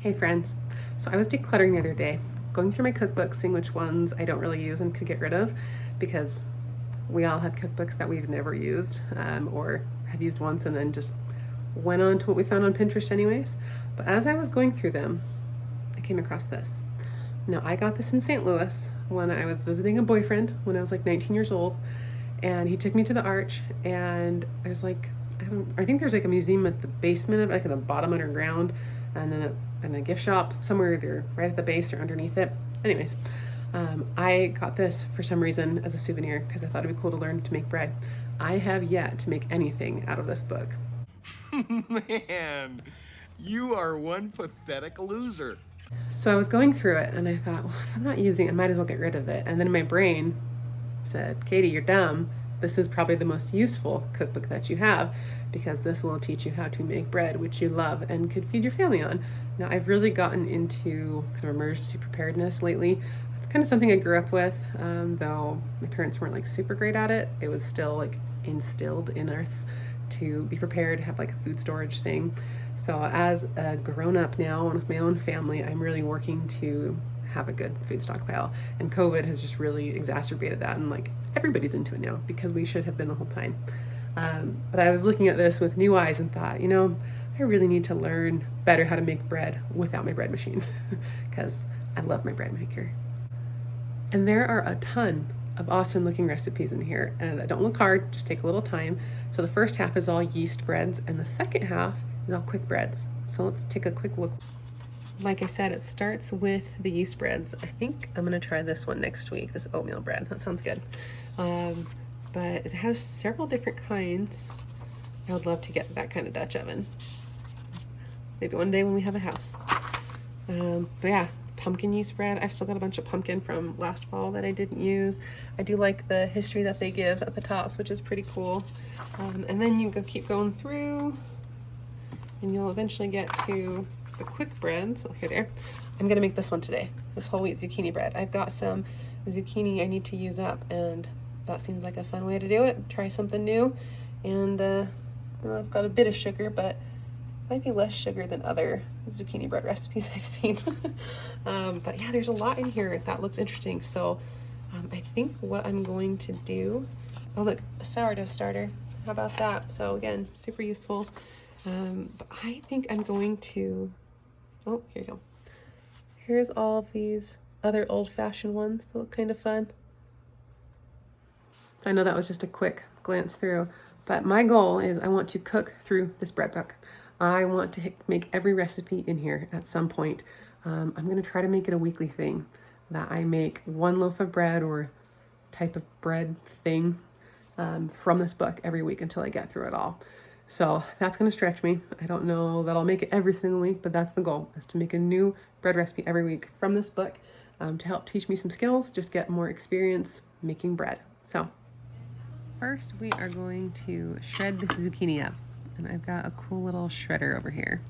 Hey friends, so I was decluttering the other day, going through my cookbooks, seeing which ones I don't really use and could get rid of, because we all have cookbooks that we've never used or have used once and then just went on to what we found on Pinterest anyways. But as I was going through them, I came across this. Now, I got this in St. Louis when I was visiting a boyfriend when I was like 19 years old, and he took me to the Arch, and there's like, I think there's like a museum at the basement of, like at the bottom underground, and then a gift shop somewhere either right at the base or underneath it. Anyways, I got this for some reason as a souvenir because I thought it'd be cool to learn to make bread. I have yet to make anything out of this book. Man, you are one pathetic loser. So I was going through it and I thought, well, if I'm not using it, I might as well get rid of it. And then my brain said, Katie, you're dumb. This is probably the most useful cookbook that you have because this will teach you how to make bread, which you love and could feed your family on. Now, I've really gotten into kind of emergency preparedness lately. It's kind of something I grew up with, though my parents weren't like super great at it. It was still like instilled in us to be prepared, have like a food storage thing. So as a grown up now and with my own family, I'm really working to have a good food stockpile. And COVID has just really exacerbated that. And like everybody's into it now because we should have been the whole time. But I was looking at this with new eyes and thought, I really need to learn better how to make bread without my bread machine because I love my bread maker. And there are a ton of awesome looking recipes in here and that don't look hard, just take a little time. So the first half is all yeast breads and the second half is all quick breads. So let's take a quick look. Like I said, it starts with the yeast breads. I think I'm gonna try this one next week, this oatmeal bread. That sounds good. But it has several different kinds. I would love to get that kind of Dutch oven. Maybe one day when we have a house. But yeah, pumpkin yeast bread. I've still got a bunch of pumpkin from last fall that I didn't use. I do like the history that they give at the tops, which is pretty cool. And then you keep going through and you'll eventually get to the quick breads. Okay, there. I'm gonna make this one today, this whole wheat zucchini bread. I've got some zucchini I need to use up, and that seems like a fun way to do it. Try something new. And it's got a bit of sugar, but might be less sugar than other zucchini bread recipes I've seen. But yeah, there's a lot in here that looks interesting. So I think what I'm going to do, oh look, a sourdough starter. How about that? So again, super useful. But I think I'm going to, oh, here you go. Here's all of these other old-fashioned ones that look kind of fun. I know that was just a quick glance through, but my goal is I want to cook through this bread book. I want to make every recipe in here at some point. I'm going to try to make it a weekly thing, that I make one loaf of bread or type of bread thing from this book every week until I get through it all. So that's going to stretch me. I don't know that I'll make it every single week, but that's the goal, is to make a new bread recipe every week from this book to help teach me some skills, just get more experience making bread. So first we are going to shred this zucchini up, and I've got a cool little shredder over here.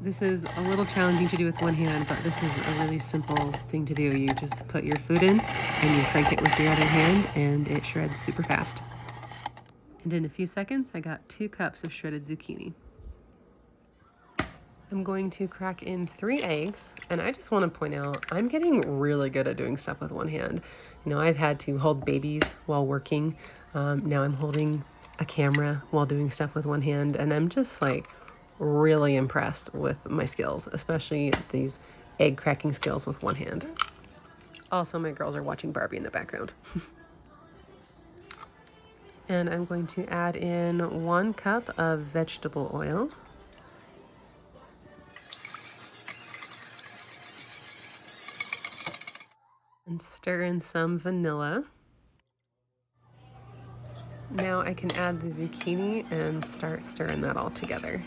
This is a little challenging to do with one hand, but this is a really simple thing to do. You just put your food in and you crank it with your other hand and it shreds super fast. And in a few seconds, I got 2 cups of shredded zucchini. I'm going to crack in 3 eggs, and I just want to point out, I'm getting really good at doing stuff with one hand. I've had to hold babies while working. Now I'm holding a camera while doing stuff with one hand, and I'm just like really impressed with my skills, especially these egg cracking skills with one hand. Also, my girls are watching Barbie in the background. And I'm going to add in 1 cup of vegetable oil. And stir in some vanilla. Now I can add the zucchini and start stirring that all together.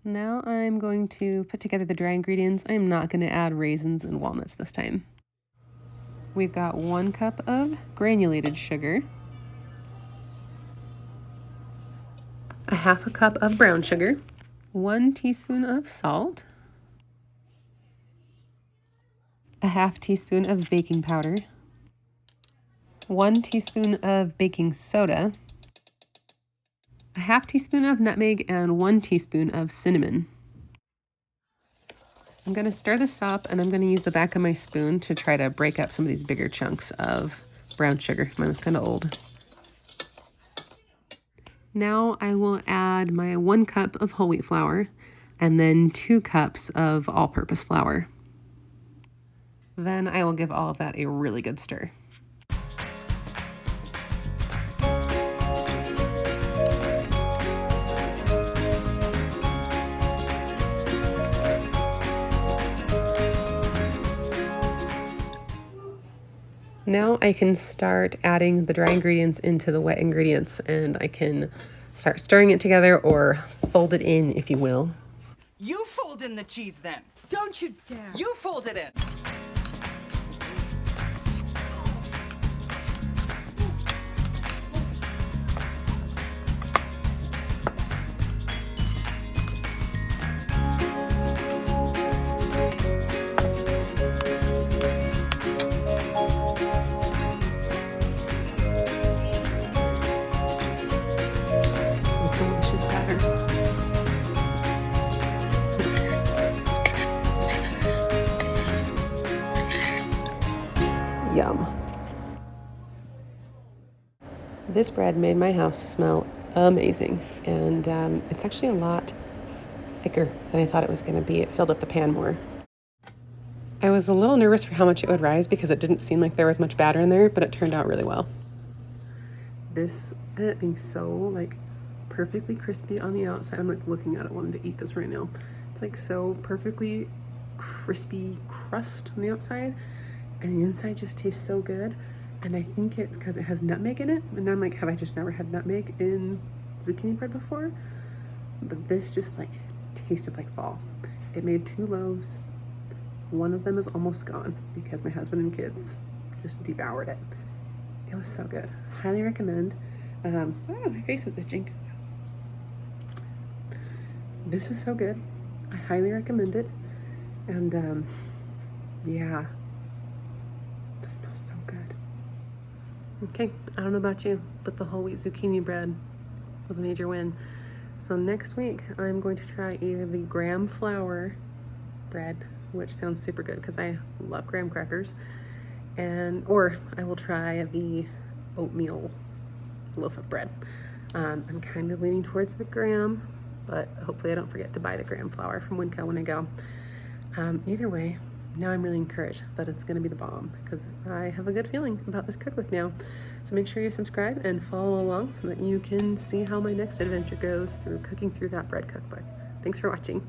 Now I'm going to put together the dry ingredients. I'm not going to add raisins and walnuts this time. We've got 1 cup of granulated sugar, a half a cup of brown sugar, 1 teaspoon of salt, a half teaspoon of baking powder, 1 teaspoon of baking soda, a half teaspoon of nutmeg, and 1 teaspoon of cinnamon. I'm going to stir this up, and I'm going to use the back of my spoon to try to break up some of these bigger chunks of brown sugar. Mine was kind of old. Now I will add my 1 cup of whole wheat flour and then 2 cups of all-purpose flour. Then I will give all of that a really good stir. Now I can start adding the dry ingredients into the wet ingredients, and I can start stirring it together, or fold it in, if you will. You fold in the cheese then. Don't you dare. You fold it in. Delicious batter. Yum. This bread made my house smell amazing, and it's actually a lot thicker than I thought it was going to be. It filled up the pan more. I was a little nervous for how much it would rise because it didn't seem like there was much batter in there, but it turned out really well. This ended up being so like perfectly crispy on the outside. I'm like looking at it, wanting to eat this right now. It's like so perfectly crispy crust on the outside, and the inside just tastes so good. And I think it's because it has nutmeg in it. And I'm like, have I just never had nutmeg in zucchini bread before? But this just like tasted like fall. It made 2 loaves. One of them is almost gone because my husband and kids just devoured it. It was so good. Highly recommend. Oh, my face is itching. This is so good. I highly recommend it. And yeah, this smells so good. Okay, I don't know about you, but the whole wheat zucchini bread was a major win. So next week, I'm going to try either the graham flour bread, which sounds super good because I love graham crackers, or I will try the oatmeal loaf of bread. I'm kind of leaning towards the graham, but hopefully I don't forget to buy the graham flour from Winco when I go. Either way, now I'm really encouraged that it's going to be the bomb because I have a good feeling about this cookbook now. So make sure you subscribe and follow along so that you can see how my next adventure goes through cooking through that bread cookbook. Thanks for watching.